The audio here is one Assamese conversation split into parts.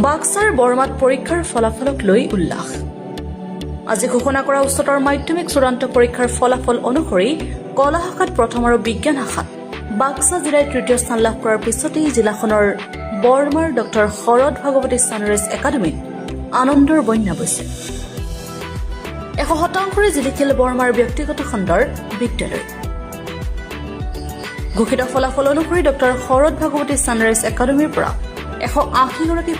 বাক্সাৰ বৰমাত পৰীক্ষাৰ ফলাফলক লৈ উল্লাস। আজি ঘোষণা কৰা উচ্চতৰ মাধ্যমিক চূড়ান্ত পৰীক্ষাৰ ফলাফল অনুসৰি কলা শাখাত প্ৰথম আৰু বিজ্ঞান শাখাত বাক্সা জিলাৰ তৃতীয় স্থান লাভ কৰাৰ পিছতেই জিলাখনৰ বৰমাৰ ডক্টৰ শৰৎ ভাগৱতী ছানৰাইজ একাডেমীত আনন্দৰ বন্যা বৈছে। 100% জিলিকিল বৰমাৰ ব্যক্তিগত খণ্ডৰ বিদ্যালয়। ঘোষিত ফলাফল অনুসৰি ডক্টৰ শৰৎ ভাগৱতী ছানৰাইজ একাডেমীৰ পৰা 180 গৰাকী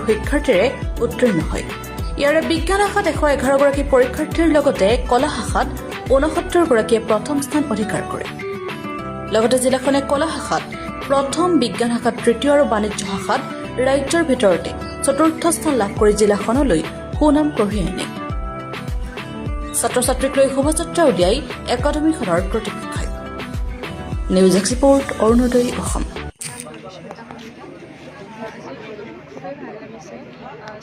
শিক্ষাৰ্থীৰে উত্তীৰ্ণ হয়। ইয়াৰে বিজ্ঞান শাখাত 111 গৰাকী পৰীক্ষাৰ্থীৰ লগতে কলা শাখাত 69 গৰাকীয়ে প্ৰথম স্থান অধিকাৰ কৰে। লগতে জিলাখনে কলা শাখাত প্ৰথম, বিজ্ঞান শাখাত তৃতীয় আৰু বাণিজ্য শাখাত ৰাজ্যৰ ভিতৰতে চতুৰ্থ স্থান লাভ কৰি জিলাখনলৈ সুনাম কঢ়িয়াই আনে। ছাত্ৰ ছাত্ৰীক লৈ শোভাযাত্ৰা উলিয়াই একাডেমীখনৰ কৰ্তৃপক্ষই। News export, Arunoday Assam.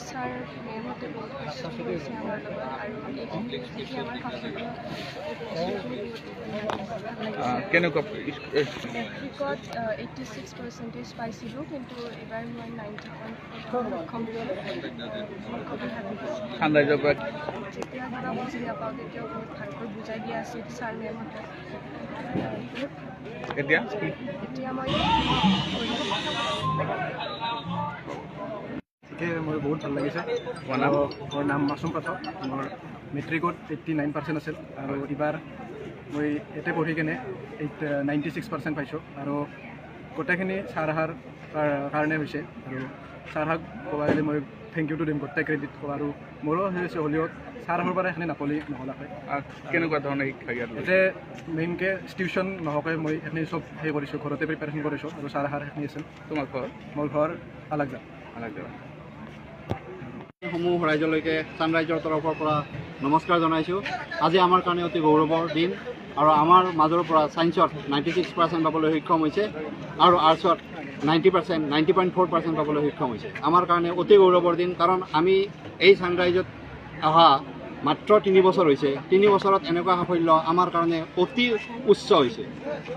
Sir মেমহঁতে বহুত কষ্ট কৰিছে আমাৰ লগত আৰু এইখিনি দেখি আমাৰ কেনেকুৱা মেট্ৰিকত 86% পাইছিলোঁ, কিন্তু এইবাৰ মই 90% ছানৰাইজৰ পৰা যেতিয়া কিবা বুজি নাপাওঁ তেতিয়াও বহুত ভালকৈ বুজাই দিয়া আছিল ছাৰ মেমহঁতে। এতিয়া মই মোৰ বহুত ভাল লাগিছে। মোৰ নাম মাছুম পাঠক। মোৰ মেট্ৰিকত 89% আছিল আৰু এইবাৰ মই ইয়াতে পঢ়ি কিনে 96% পাইছোঁ আৰু গোটেইখিনি ছাৰ অহাৰ কাৰণে হৈছে। আৰু ছাৰক ক'ব গ'লে মই থেংক ইউটো দিম, গোটেই ক্ৰেডিট ক'ব। আৰু মোৰো হৈছে হ'লেও ছাৰ অহাৰ পৰা এইখিনি নহ'লাকৈ কেনেকুৱা ধৰণৰ শিক্ষা ইয়াত ইয়াতে মেইনকৈ টিউশ্যন নহওঁকৈ মই এইখিনি চব কৰিছোঁ, ঘৰতে প্ৰিপেৰেশ্যন কৰিছোঁ। আৰু ছাৰ অহাৰ সেইখিনি আছিল। তোমাৰ ঘৰ? মোৰ ঘৰ আলাকজা। সমূহ ৰাইজলৈকে ছানৰাইজৰ তৰফৰ পৰা নমস্কাৰ জনাইছোঁ। আজি আমাৰ কাৰণে অতি গৌৰৱৰ দিন আৰু আমাৰ মাজৰ পৰা ছায়েন্সত 96% পাবলৈ সক্ষম হৈছে আৰু আৰ্টছত 90.4% পাবলৈ সক্ষম হৈছে। আমাৰ কাৰণে অতি গৌৰৱৰ দিন, কাৰণ আমি এই ছানৰাইজত অহা মাত্ৰ 3 বছৰ হৈছে। 3 বছৰত এনেকুৱা সাফল্য আমাৰ কাৰণে অতি উচ্চ হৈছে।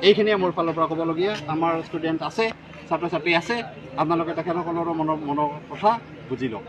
এইখিনিয়ে মোৰ ফালৰ পৰা ক'বলগীয়া। আমাৰ ষ্টুডেণ্ট আছে, ছাত্ৰ ছাত্ৰী আছে, আপোনালোকে তেখেতসকলৰো মনৰ কথা বুজি লওক।